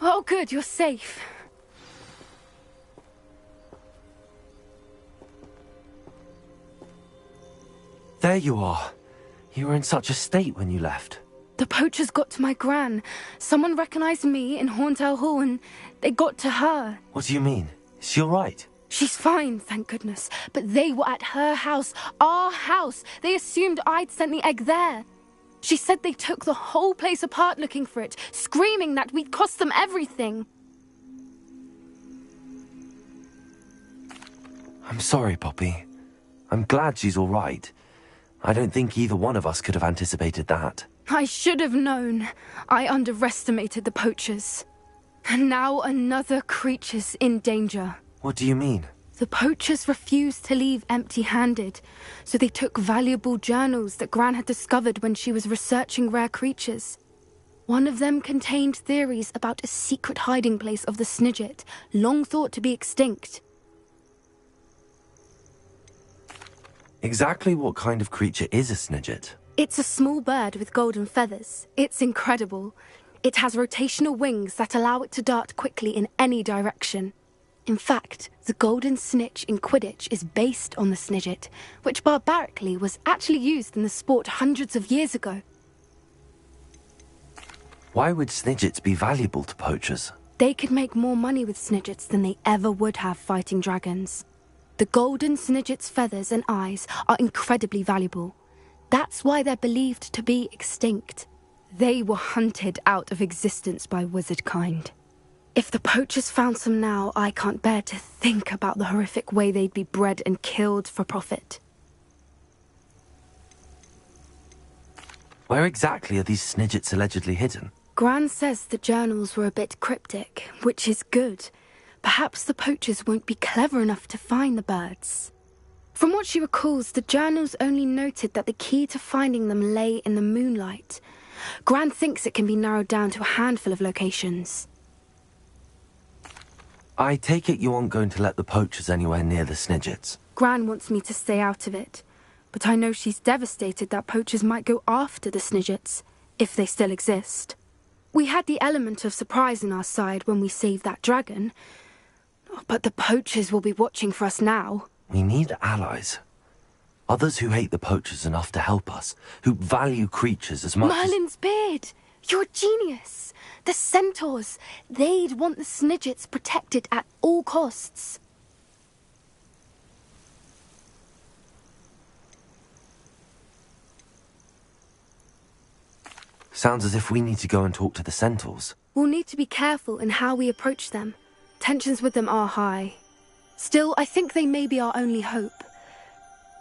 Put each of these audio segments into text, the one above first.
Oh, good, you're safe. There you are. You were in such a state when you left. The poachers got to my gran. Someone recognized me in Horntail Hall and they got to her. What do you mean? Is she all right? She's fine, thank goodness. But they were at her house, our house. They assumed I'd sent the egg there. She said they took the whole place apart looking for it, screaming that we'd cost them everything. I'm sorry, Poppy. I'm glad she's all right. I don't think either one of us could have anticipated that. I should have known. I underestimated the poachers. And now another creature's in danger. What do you mean? The poachers refused to leave empty-handed, so they took valuable journals that Gran had discovered when she was researching rare creatures. One of them contained theories about a secret hiding place of the Snidget, long thought to be extinct. Exactly what kind of creature is a Snidget? It's a small bird with golden feathers. It's incredible. It has rotational wings that allow it to dart quickly in any direction. In fact, the golden snitch in Quidditch is based on the Snidget, which barbarically was actually used in the sport hundreds of years ago. Why would Snidgets be valuable to poachers? They could make more money with Snidgets than they ever would have fighting dragons. The golden Snidget's feathers and eyes are incredibly valuable. That's why they're believed to be extinct. They were hunted out of existence by wizard kind. If the poachers found some now, I can't bear to think about the horrific way they'd be bred and killed for profit. Where exactly are these Snidgets allegedly hidden? Gran says the journals were a bit cryptic, which is good. Perhaps the poachers won't be clever enough to find the birds. From what she recalls, the journals only noted that the key to finding them lay in the moonlight. Gran thinks it can be narrowed down to a handful of locations. I take it you aren't going to let the poachers anywhere near the Snidgets. Gran wants me to stay out of it, but I know she's devastated that poachers might go after the Snidgets, if they still exist. We had the element of surprise on our side when we saved that dragon, but the poachers will be watching for us now. We need allies. Others who hate the poachers enough to help us, who value creatures as much Merlin's beard! You're a genius! The centaurs! They'd want the Snidgets protected at all costs. Sounds as if we need to go and talk to the centaurs. We'll need to be careful in how we approach them. Tensions with them are high. Still, I think they may be our only hope.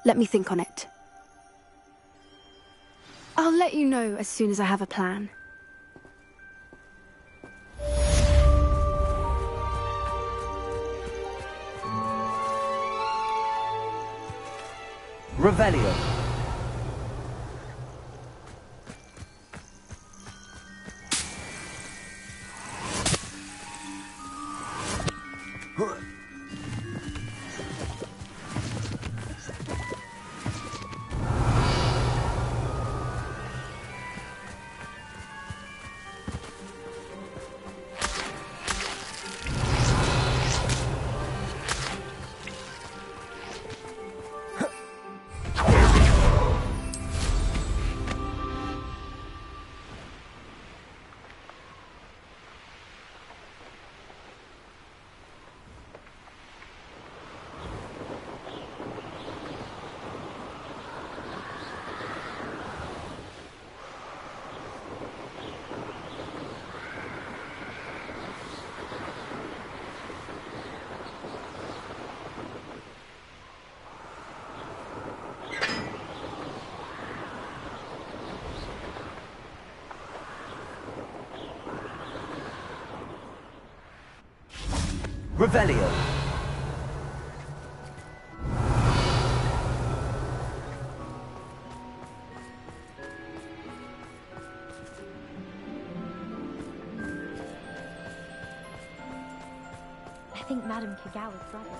Let me think on it. I'll let you know as soon as I have a plan. Revelio. Revelio. I think Madame Kagawa's brother.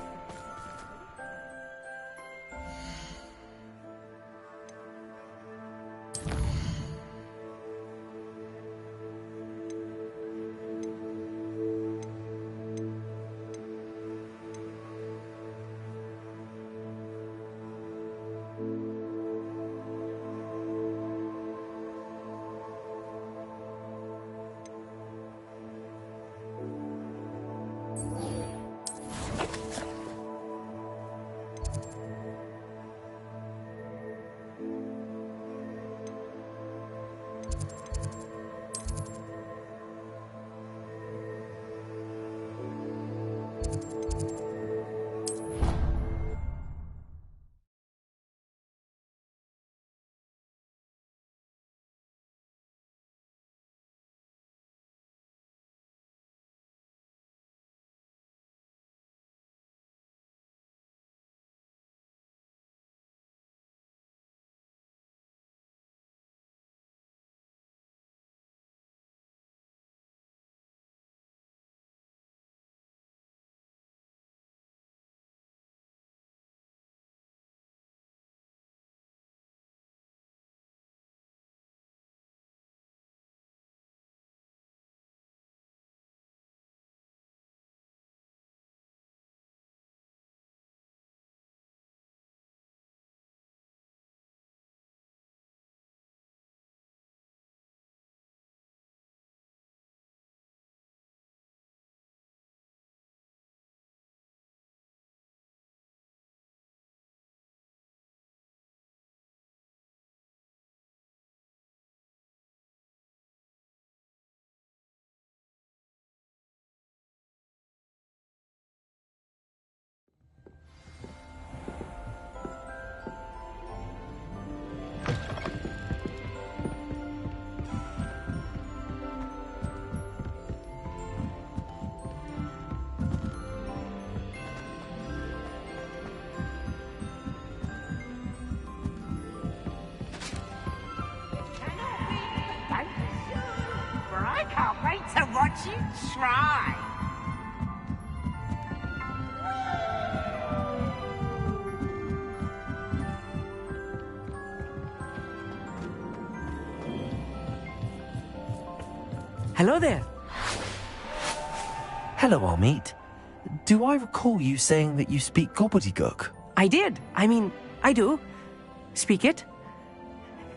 Watch you try. Hello there. Hello, Armeet. Do I recall you saying that you speak gobbledygook? I did. I do. Speak it.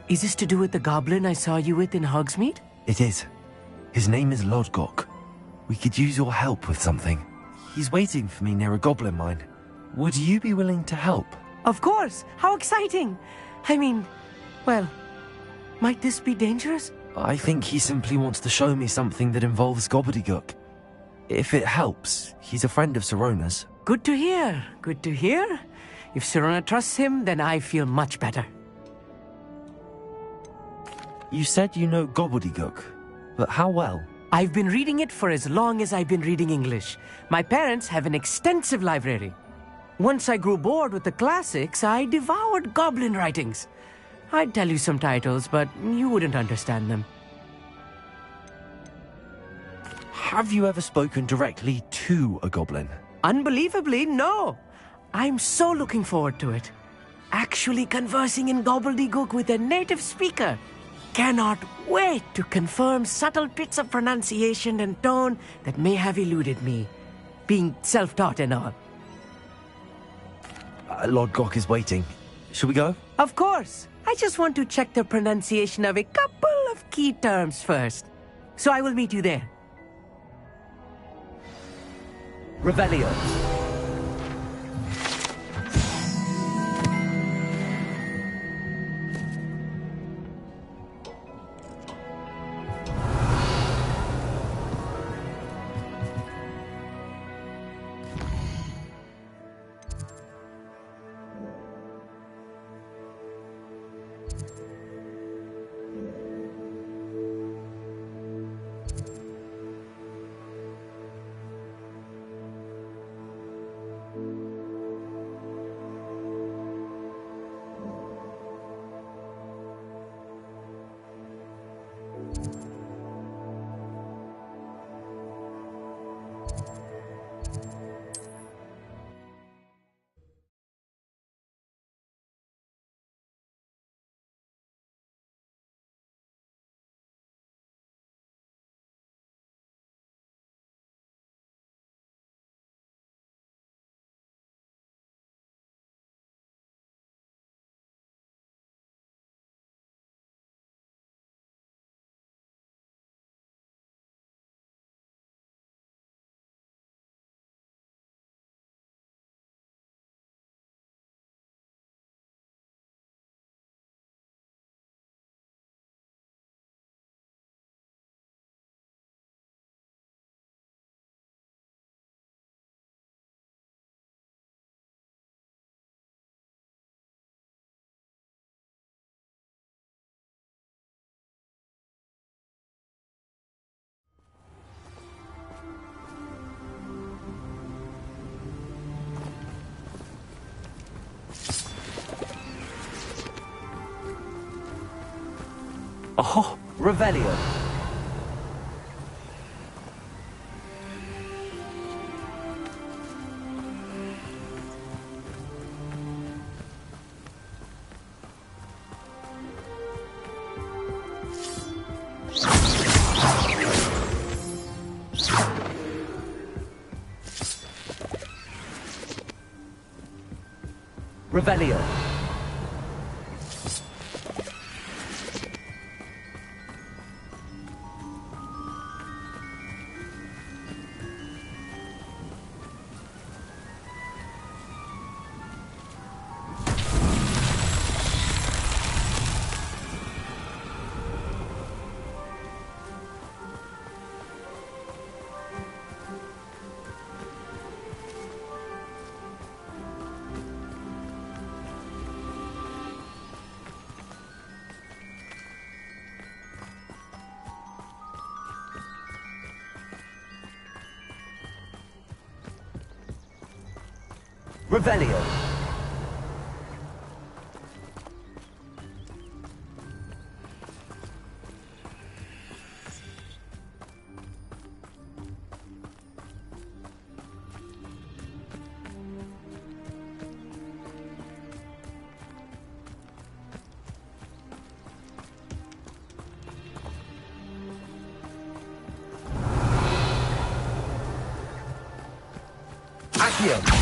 Is this to do with the goblin I saw you with in Hogsmeade? It is. His name is Lodgok. We could use your help with something. He's waiting for me near a goblin mine. Would you be willing to help? Of course. How exciting. Well, might this be dangerous? I think he simply wants to show me something that involves gobbledygook. If it helps, he's a friend of Sirona's. Good to hear. Good to hear. If Sirona trusts him, then I feel much better. You said you know gobbledygook, but how well? I've been reading it for as long as I've been reading English. My parents have an extensive library. Once I grew bored with the classics, I devoured goblin writings. I'd tell you some titles, but you wouldn't understand them. Have you ever spoken directly to a goblin? Unbelievably, no. I'm so looking forward to it. Actually conversing in gobbledygook with a native speaker. Cannot wait to confirm subtle bits of pronunciation and tone that may have eluded me, being self-taught and all. Lord Gok is waiting. Shall we go? Of course. I just want to check the pronunciation of a couple of key terms first. So I will meet you there. Revelio. Oh, Revelio. Revelio. Revelio. Accio.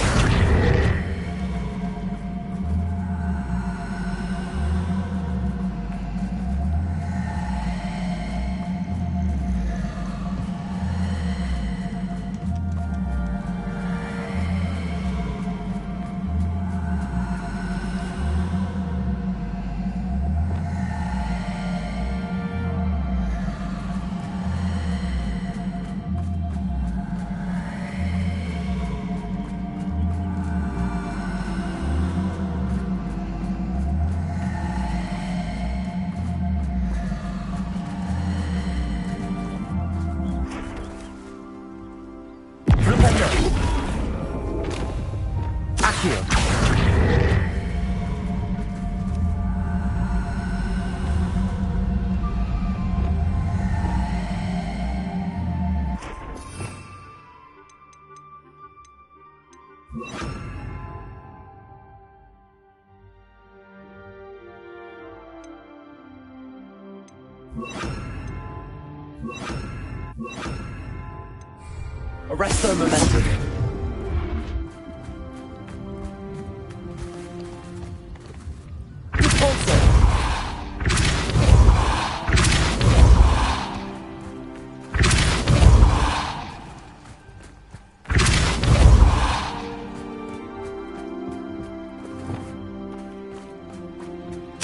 Accio. Arresto momentum. Repulsor.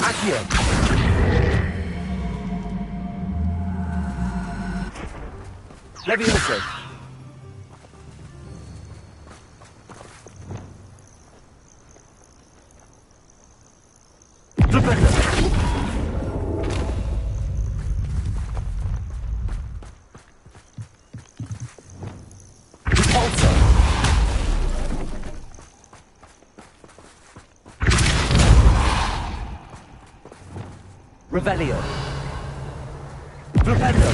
Accio. Levioso. Flipendo. Repulsor. Revelio. Flipendo.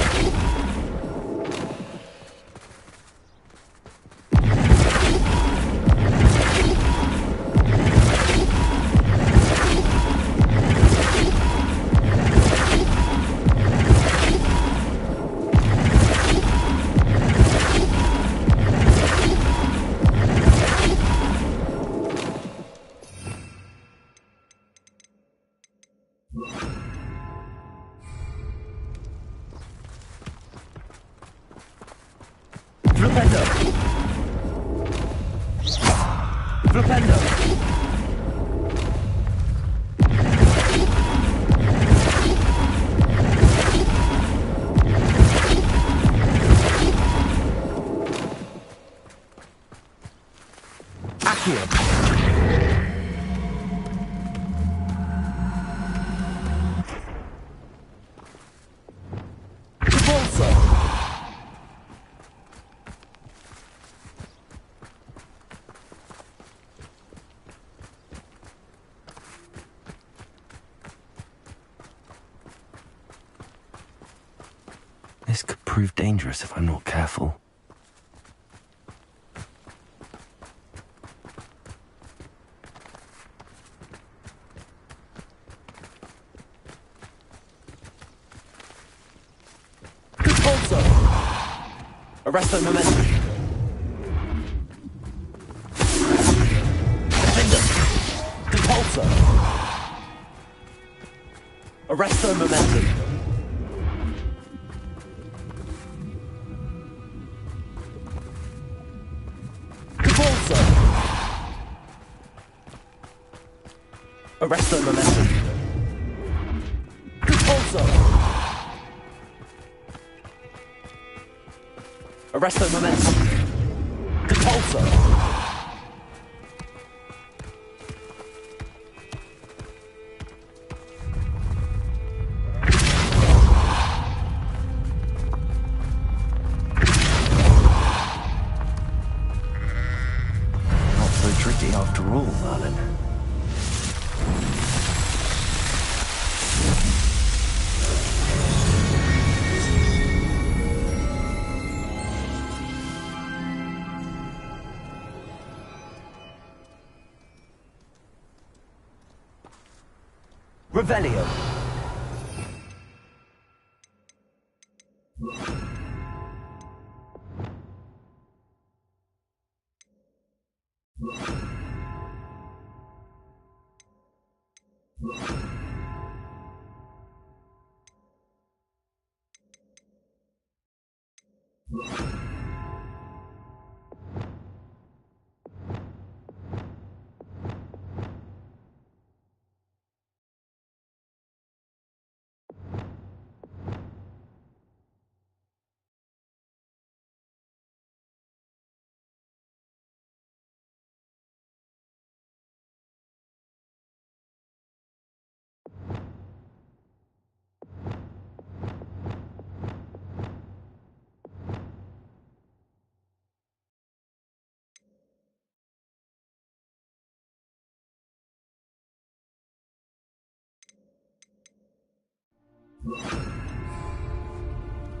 Flipendo. Flipendo. Accio. Repulsor. This could prove dangerous if I'm not careful. Repulsor. Arresto momentum. Defender. Repulsor. Arresto momentum. Repulsor. Arresto momentum. Repulsor. Arresto momentum. Repulsor. Not so tricky after all, Merlin. Revelio.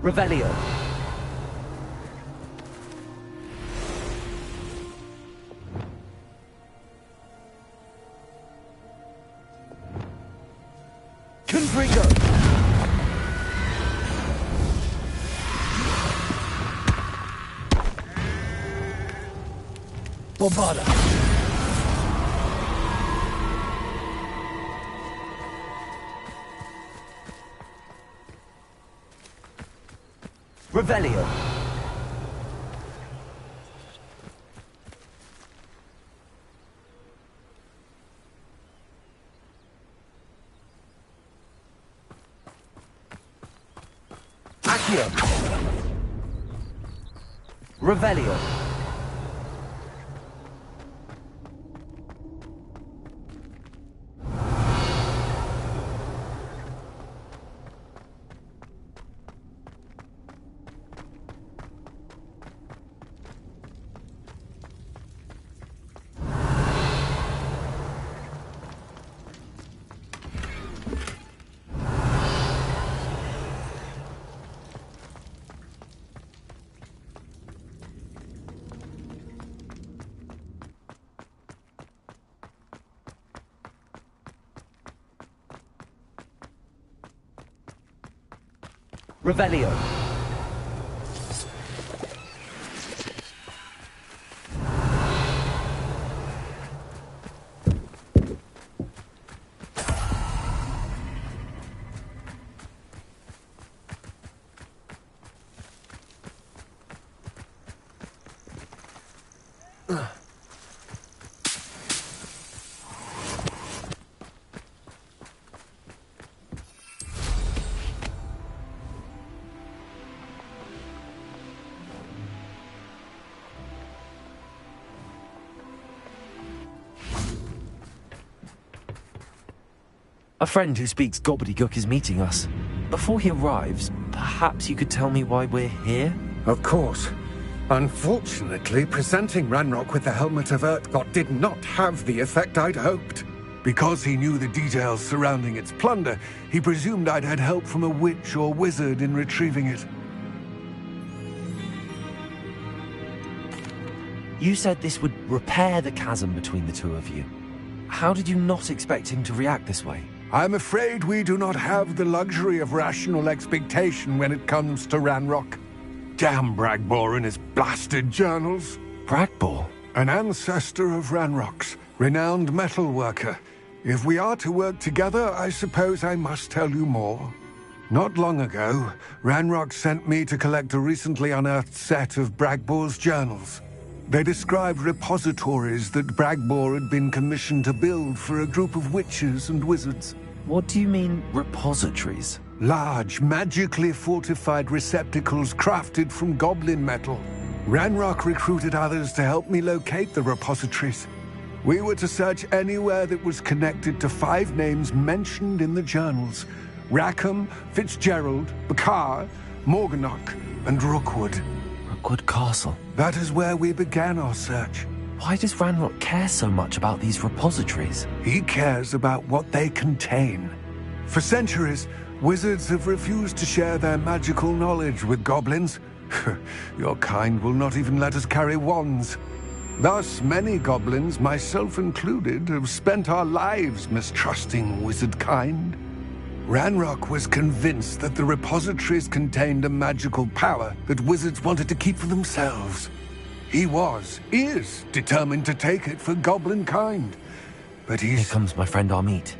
Revelio. Confringo. Bombarda. Revelio. Accio. Revelio. Revelio. A friend who speaks gobbledygook is meeting us. Before he arrives, perhaps you could tell me why we're here? Of course. Unfortunately, presenting Ranrock with the Helmet of Urtkot did not have the effect I'd hoped. Because he knew the details surrounding its plunder, he presumed I'd had help from a witch or wizard in retrieving it. You said this would repair the chasm between the two of you. How did you not expect him to react this way? I'm afraid we do not have the luxury of rational expectation when it comes to Ranrock. Damn Bragbor and his blasted journals. Bragbor? An ancestor of Ranrock's, renowned metal worker. If we are to work together, I suppose I must tell you more. Not long ago, Ranrock sent me to collect a recently unearthed set of Bragbor's journals. They described repositories that Bragbor had been commissioned to build for a group of witches and wizards. What do you mean, repositories? Large, magically fortified receptacles crafted from goblin metal. Ranrock recruited others to help me locate the repositories. We were to search anywhere that was connected to 5 names mentioned in the journals: Rackham, Fitzgerald, Bakar, Morganach, and Rookwood. Rookwood Castle? That is where we began our search. Why does Ranrock care so much about these repositories? He cares about what they contain. For centuries, wizards have refused to share their magical knowledge with goblins. Your kind will not even let us carry wands. Thus, many goblins, myself included, have spent our lives mistrusting wizard kind. Ranrock was convinced that the repositories contained a magical power that wizards wanted to keep for themselves. He is determined to take it for goblin kind. But Here comes my friend Amit.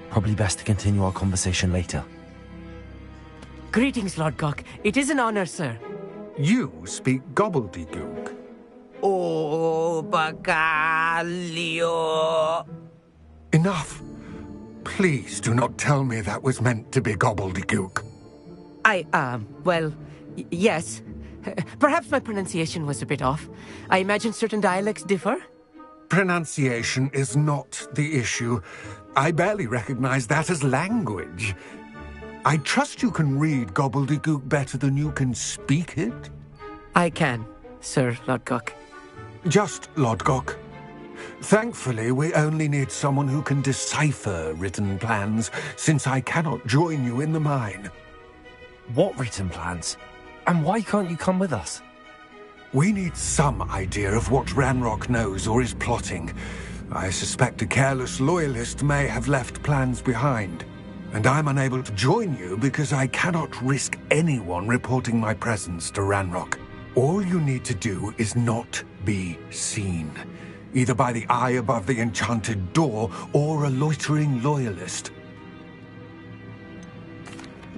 Probably best to continue our conversation later. Greetings, Lord Gok. It is an honor, sir. You speak gobbledygook. Oh, Bacalio. Enough. Please do not tell me that was meant to be gobbledygook. Well, yes. Perhaps my pronunciation was a bit off. I imagine certain dialects differ. Pronunciation is not the issue. I barely recognize that as language. I trust you can read gobbledygook better than you can speak it? I can, Sir Lord Gok. Just Lord Gok. Thankfully, we only need someone who can decipher written plans, since I cannot join you in the mine. What written plans? And why can't you come with us? We need some idea of what Ranrock knows or is plotting. I suspect a careless loyalist may have left plans behind. And I'm unable to join you because I cannot risk anyone reporting my presence to Ranrock. All you need to do is not be seen, either by the eye above the enchanted door or a loitering loyalist.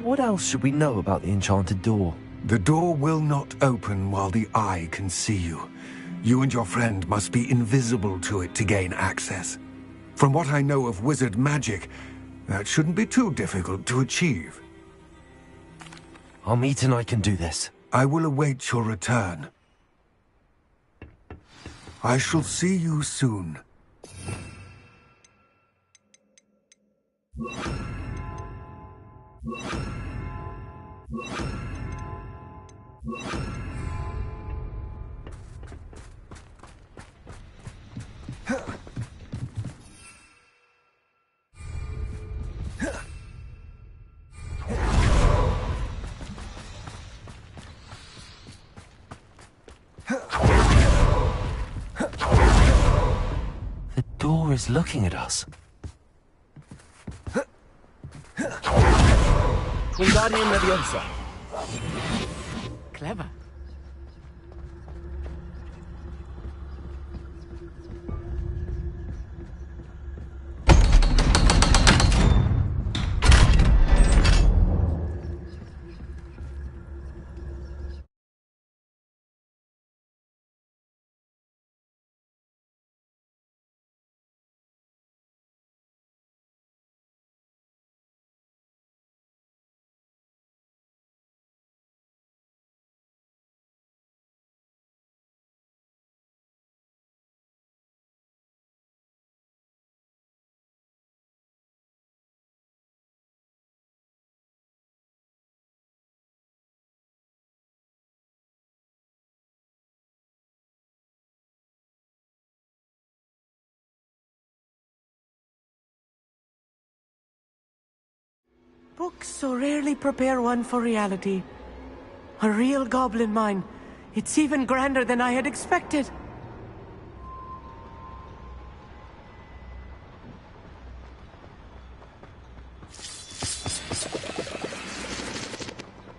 What else should we know about the enchanted door? The door will not open while the eye can see you. You and your friend must be invisible to it to gain access. From what I know of wizard magic, that shouldn't be too difficult to achieve. Our meet and I can do this. I will await your return. I shall see you soon. The door is looking at us. Wingardium Leviosa. Clever. Books so rarely prepare one for reality. A real goblin mine. It's even grander than I had expected.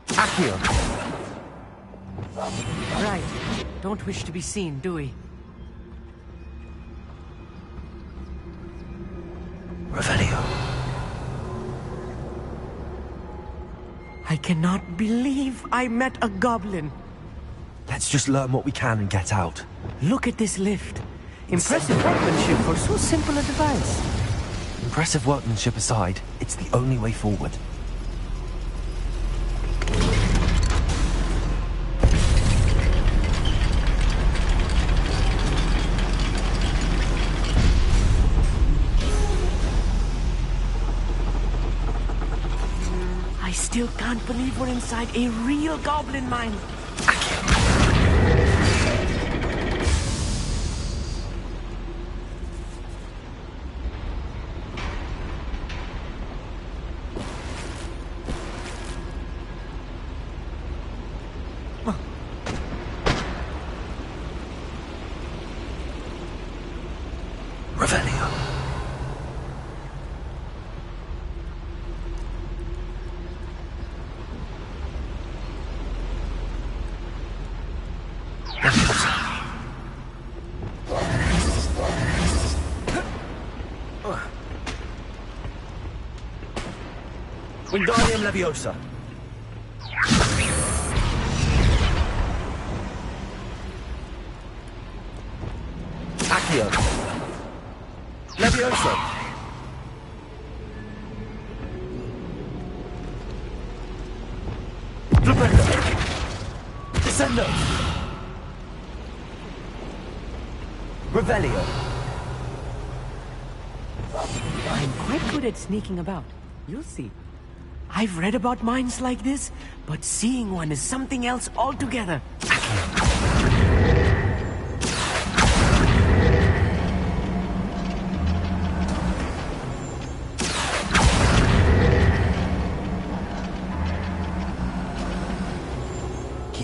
Accio. Right. Don't wish to be seen, do we? Revelio. I cannot believe I met a goblin. Let's just learn what we can and get out. Look at this lift. Impressive workmanship for so simple a device. Impressive workmanship aside, it's the only way forward. I still can't believe we're inside a real goblin mine. Revelio. Wingardium Leviosa. Accio. Leviosa. Flipendo. Descendo. Revelio. I'm quite good at sneaking about. You'll see. I've read about mines like this, but seeing one is something else altogether.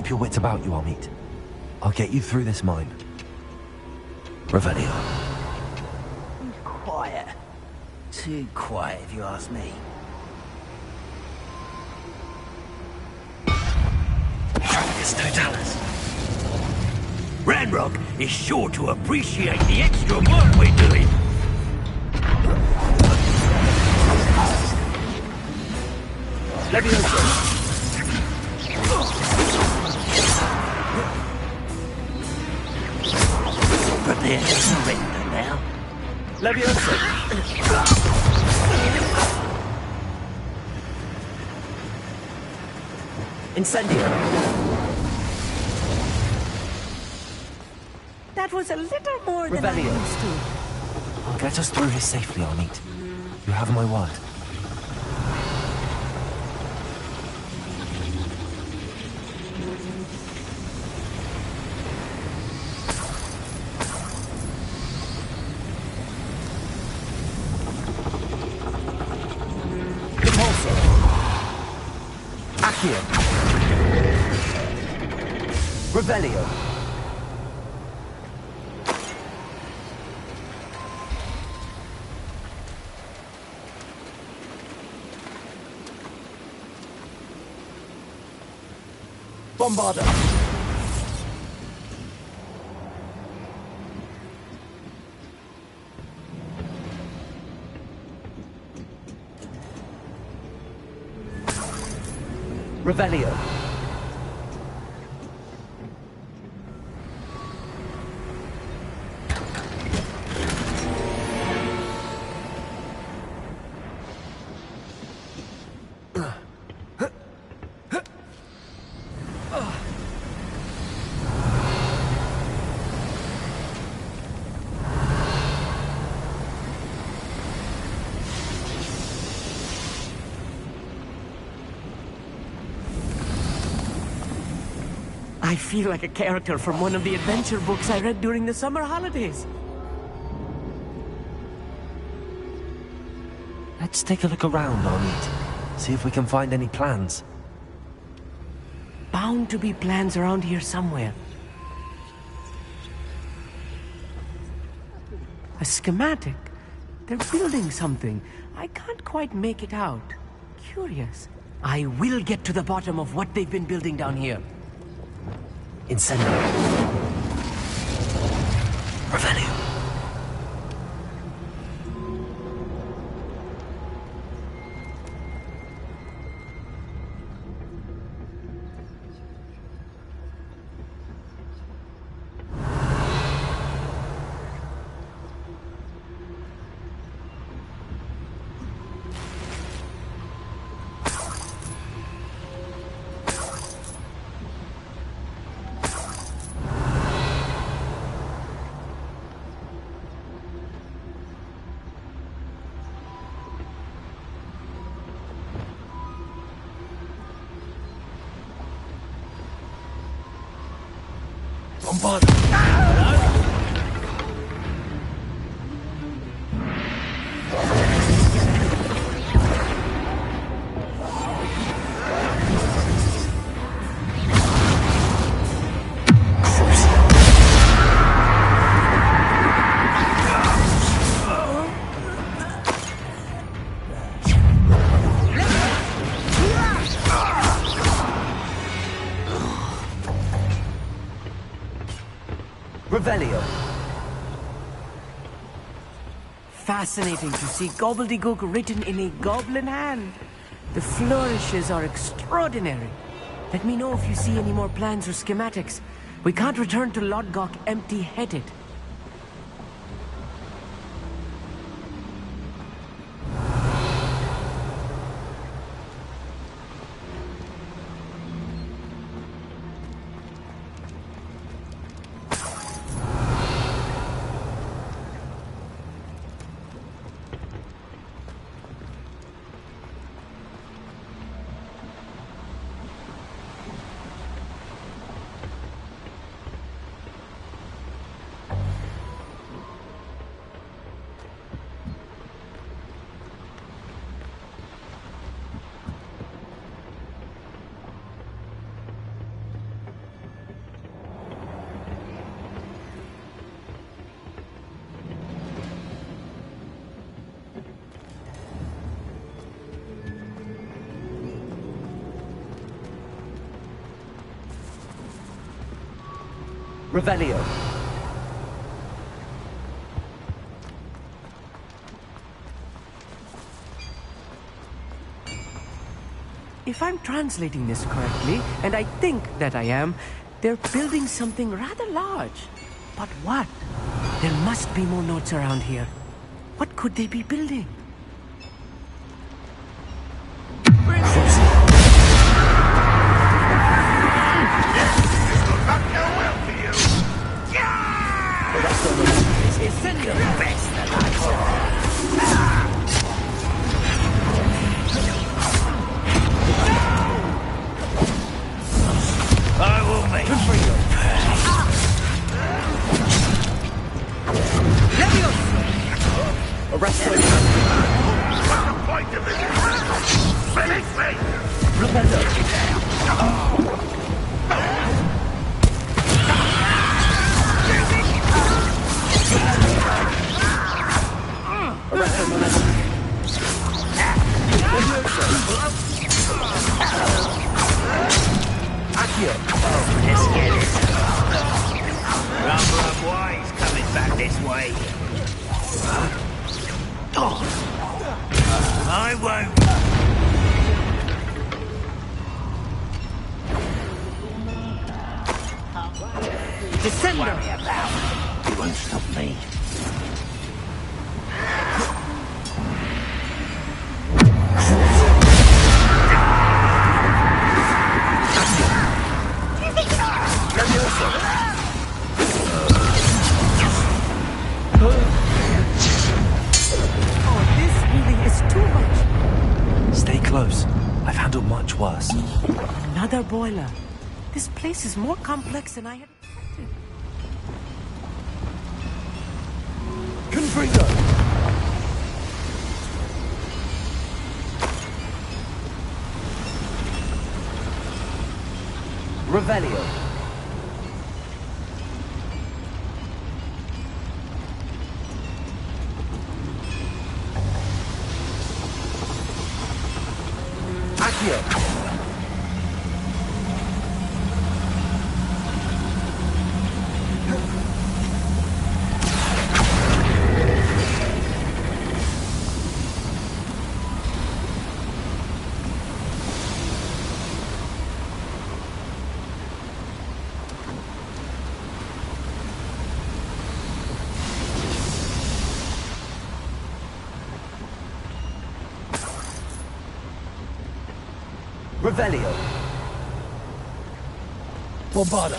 Keep your wits about you, Amit. I'll get you through this mine. Revelio. Quiet. Too quiet, if you ask me. Travis Totalis. Ranrock is sure to appreciate the extra work we're doing. Levioso. Prepare to surrender now. Levioso. Incendio. That was a little more than I used to. I'll get us through here safely, Amit. You have my word. Revelio. Bombarda. Revelio. I feel like a character from one of the adventure books I read during the summer holidays. Let's take a look around, Amit. See if we can find any plans. Bound to be plans around here somewhere. A schematic. They're building something. I can't quite make it out. Curious. I will get to the bottom of what they've been building down here. Incendio. Revelio. Bombarda. Revelio. Fascinating to see gobbledygook written in a goblin hand. The flourishes are extraordinary. Let me know if you see any more plans or schematics. We can't return to Lodgok empty-headed. Revelio. If I'm translating this correctly, and I think that I am, they're building something rather large. But what? There must be more notes around here. What could they be building? I will make you. Arrest him. What's the point of this? Finish me! Let's get it. Rumble of Wise coming back this way. I won't. Descender! You won't stop me. Oh, this really is too much. Stay close. I've handled much worse. Another boiler. This place is more complex than I had expected. Confringo! Revelio. Accio. Revelio. Bombarda.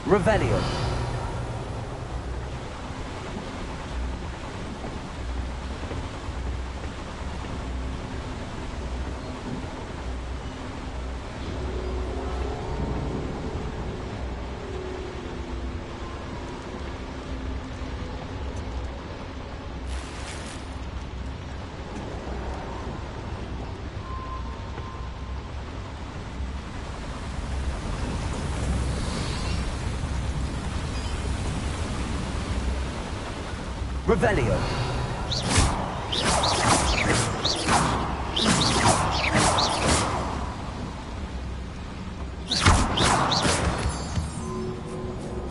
Revelio. Revelio.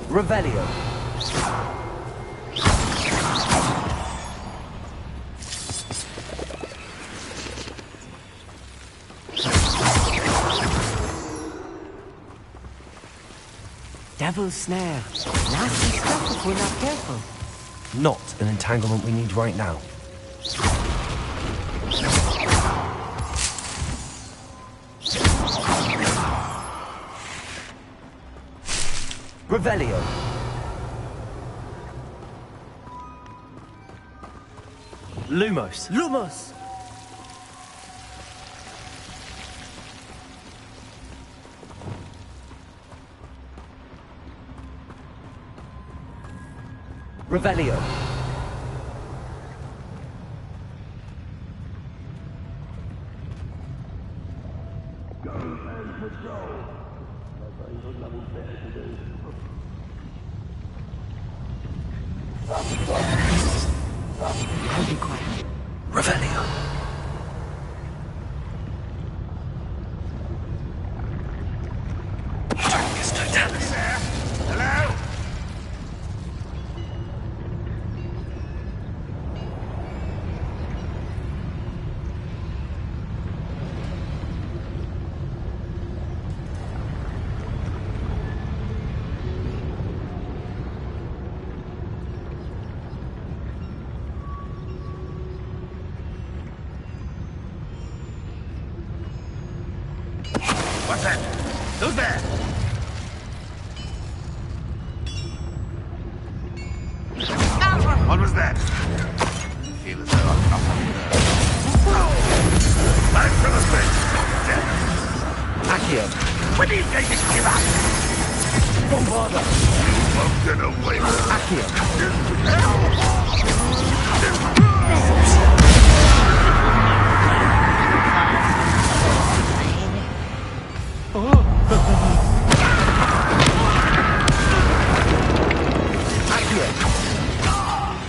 Revelio. Devil's snare. Nasty stuff if we're not careful. Not an entanglement we need right now. Revelio. Lumos. Lumos! Revelio. I'll be quiet. Revelio. Darkness totalis. Hello? What's that? Who's there? What was that? Feel as though I'm not back to the space. Accio. When are you going to give up? Bombarda. You won't get away with it. Accio.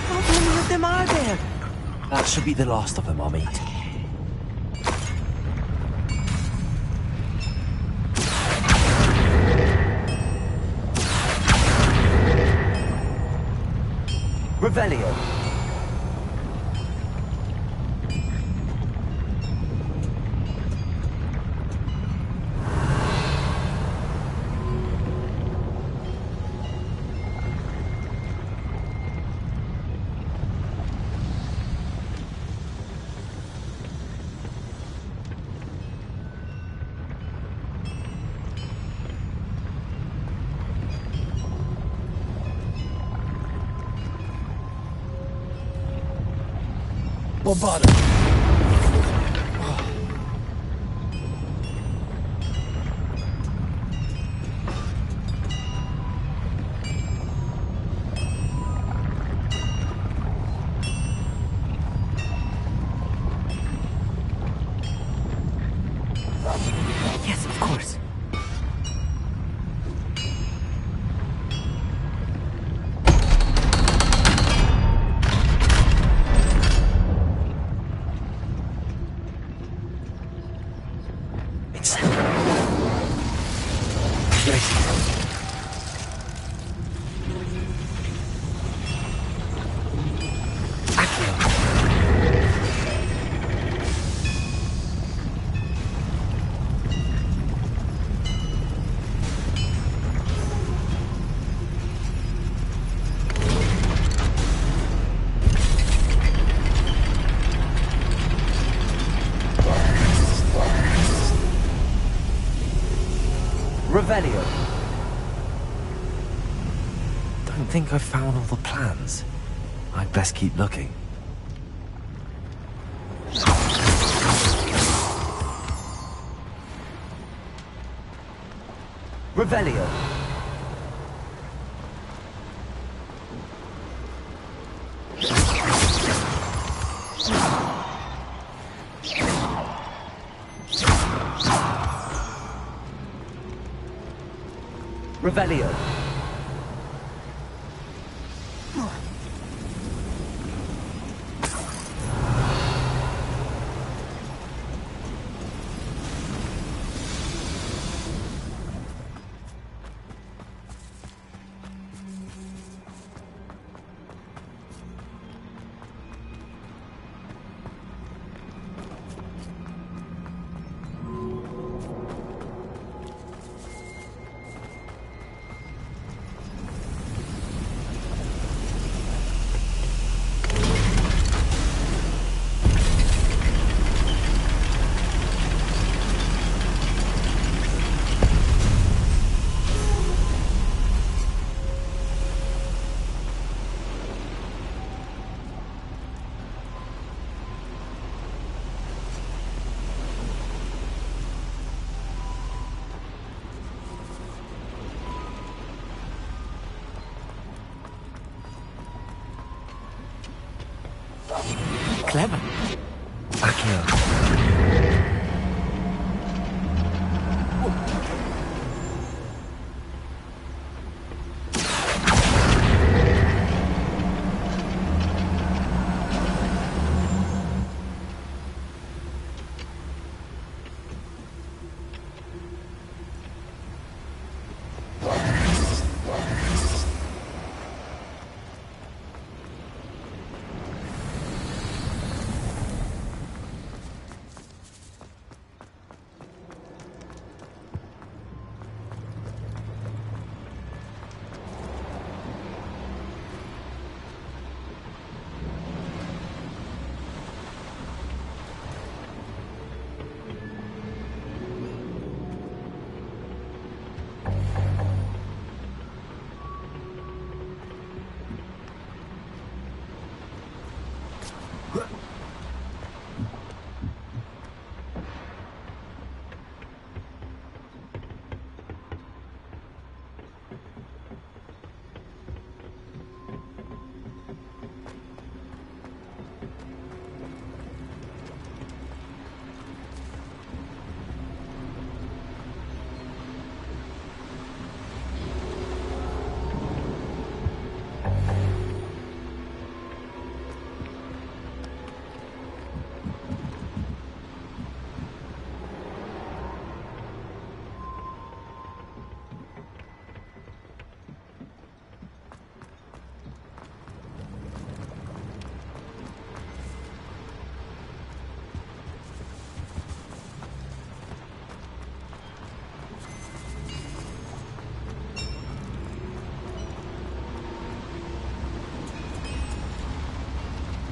How many of them are there? That should be the last of them, Mommy. Revelio. Bombarda. Yes, of course. Revelio. Don't think I've found all the plans. I'd best keep looking. Revelio. Revelio. Clever. Accio.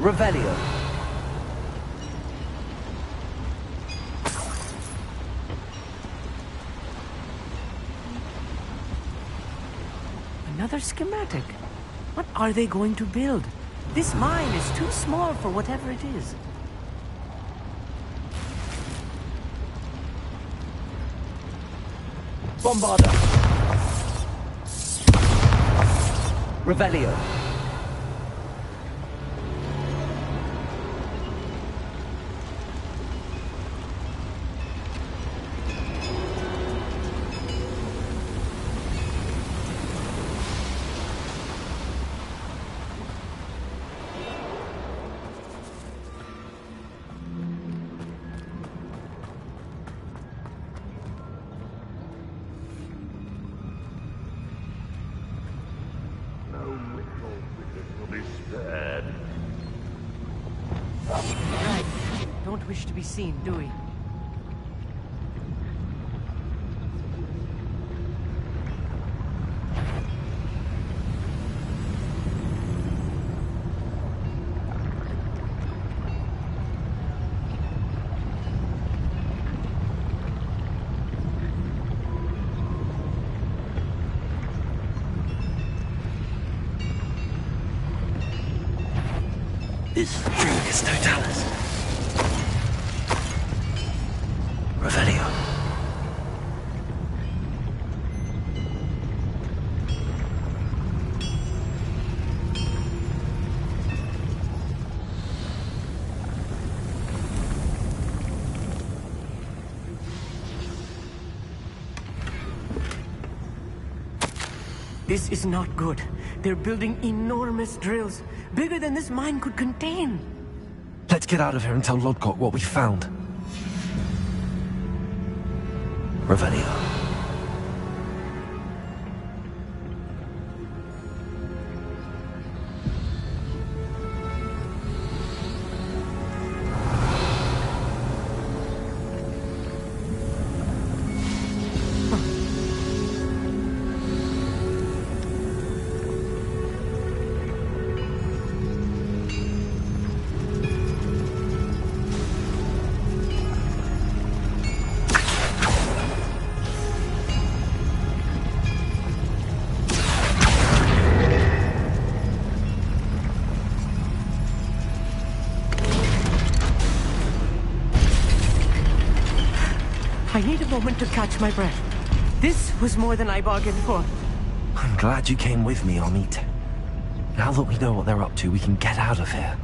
Revelio. Another schematic. What are they going to build? This mine is too small for whatever it is. Bombarda. Revelio. Right. Don't wish to be seen, do we? This drink is totalis. Revelio. This is not good. They're building enormous drills, bigger than this mine could contain. Let's get out of here and tell Lodgok what we found. Revelio. I need a moment to catch my breath. This was more than I bargained for. I'm glad you came with me, Amit. Now that we know what they're up to, we can get out of here.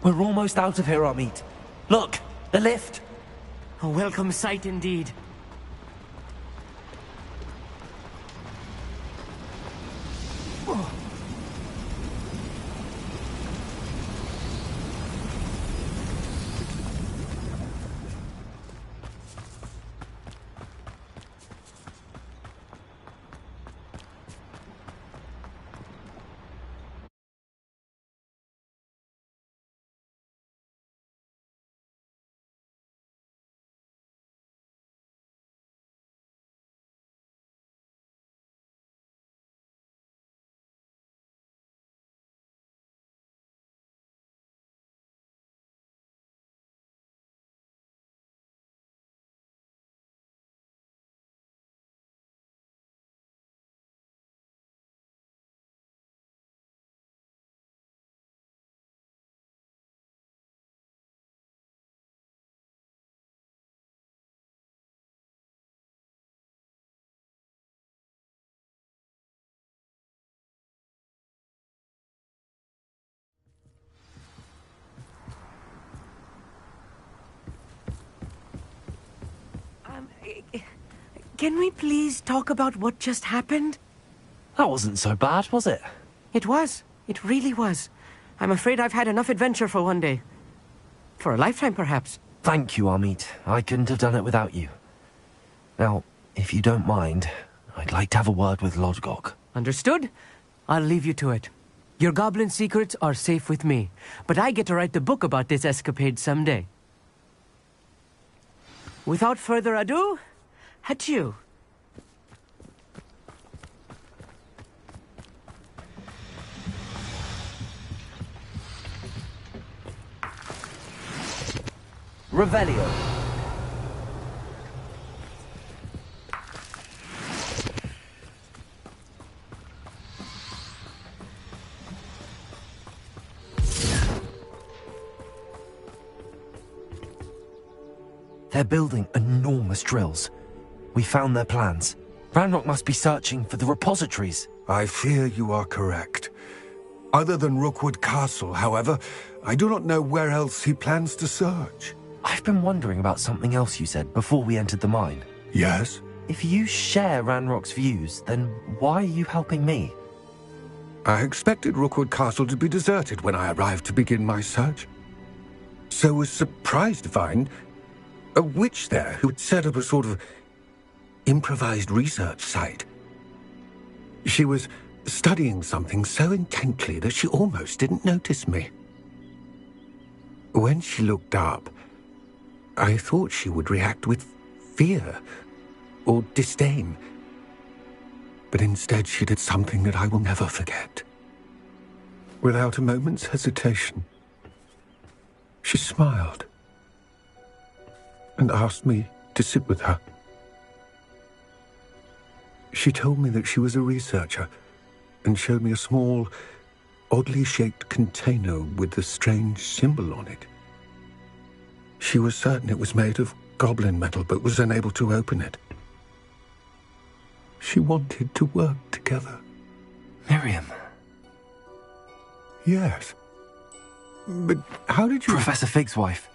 We're almost out of here, Amit. Look, the lift. A welcome sight indeed. Can we please talk about what just happened? That wasn't so bad, was it? It was. It really was. I'm afraid I've had enough adventure for one day. For a lifetime, perhaps. Thank you, Amit. I couldn't have done it without you. Now, if you don't mind, I'd like to have a word with Lodgok. Understood. I'll leave you to it. Your goblin secrets are safe with me, but I get to write the book about this escapade someday. Without further ado, adieu. Revelio. They're building enormous drills. We found their plans. Ranrock must be searching for the repositories. I fear you are correct. Other than Rookwood Castle, however, I do not know where else he plans to search. I've been wondering about something else you said before we entered the mine. Yes? If you share Ranrock's views, then why are you helping me? I expected Rookwood Castle to be deserted when I arrived to begin my search. So was surprised to find a witch there who had set up a sort of improvised research site. She was studying something so intently that she almost didn't notice me. When she looked up, I thought she would react with fear or disdain. But instead she did something that I will never forget. Without a moment's hesitation, she smiled and asked me to sit with her. She told me that she was a researcher and showed me a small, oddly shaped container with a strange symbol on it. She was certain it was made of goblin metal, but was unable to open it. She wanted to work together. Miriam. Yes. But how did you... Professor Fig's wife.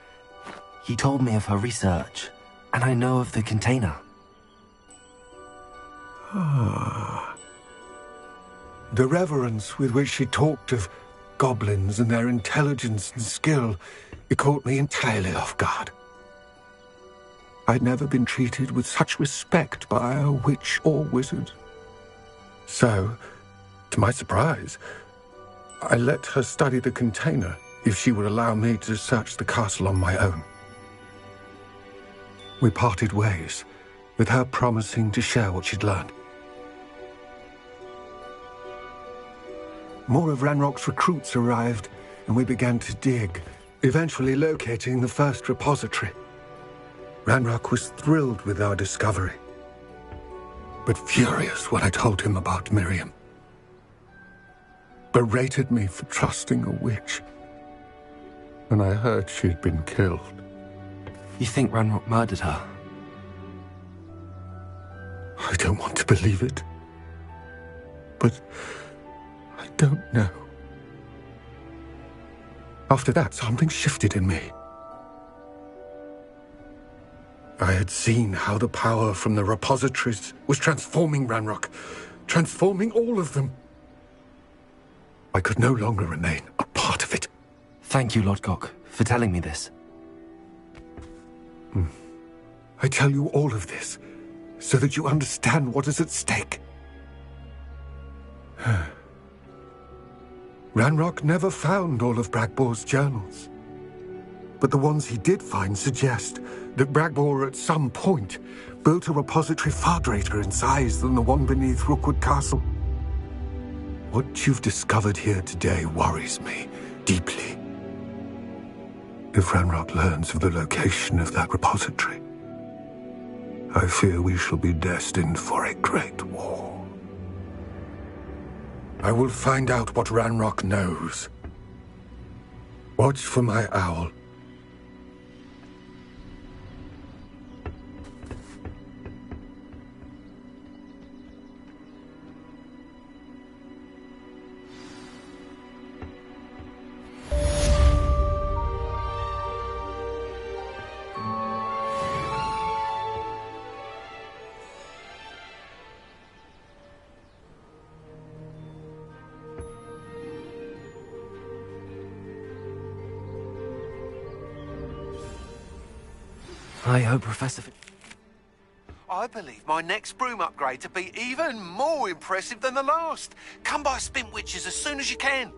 He told me of her research, and I know of the container. Ah. The reverence with which she talked of goblins and their intelligence and skill, it caught me entirely off guard. I'd never been treated with such respect by a witch or wizard. So, to my surprise, I let her study the container if she would allow me to search the castle on my own. We parted ways, with her promising to share what she'd learned. More of Ranrock's recruits arrived, and we began to dig, eventually locating the first repository. Ranrock was thrilled with our discovery, but furious when I told him about Miriam. Berated me for trusting a witch when I heard she'd been killed. You think Ranrock murdered her? I don't want to believe it, but I don't know. After that, something shifted in me. I had seen how the power from the repositories was transforming Ranrock, transforming all of them. I could no longer remain a part of it. Thank you, Lodgok, for telling me this. I tell you all of this so that you understand what is at stake. Ranrock never found all of Bragbor's journals, but the ones he did find suggest that Bragbor at some point built a repository far greater in size than the one beneath Rookwood Castle. What you've discovered here today worries me deeply. If Ranrock learns of the location of that repository, I fear we shall be destined for a great war. I will find out what Ranrock knows. Watch for my owl. I hope Professor Fig... I believe my next broom upgrade to be even more impressive than the last. Come by Spintwitches as soon as you can.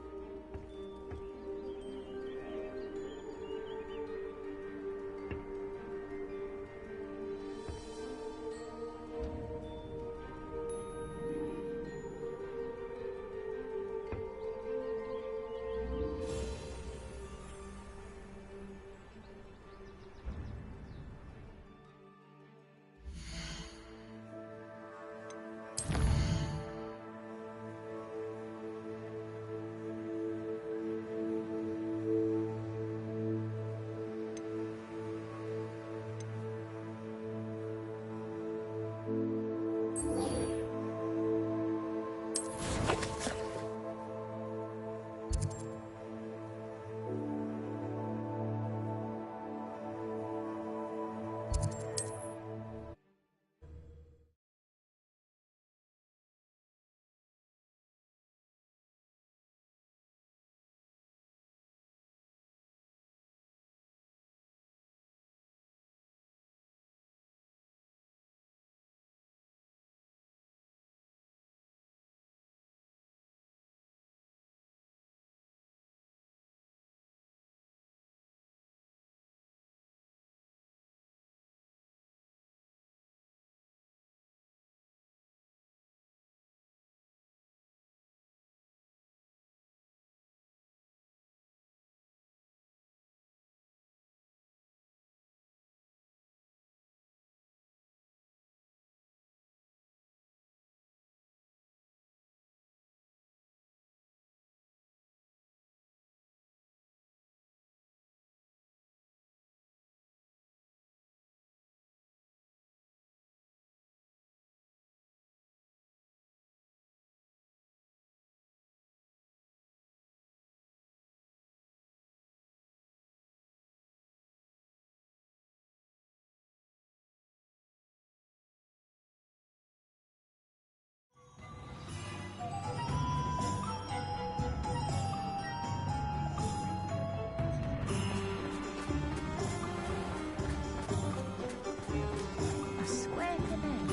I swear to them.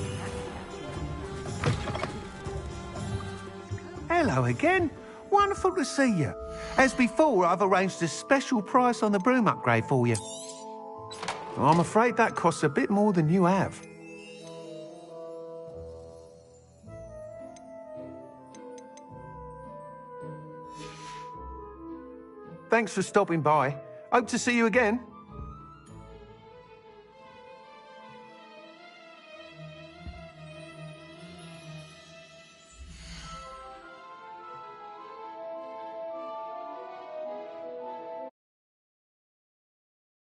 Hello again. Wonderful to see you. As before, I've arranged a special price on the broom upgrade for you. I'm afraid that costs a bit more than you have. Thanks for stopping by. Hope to see you again.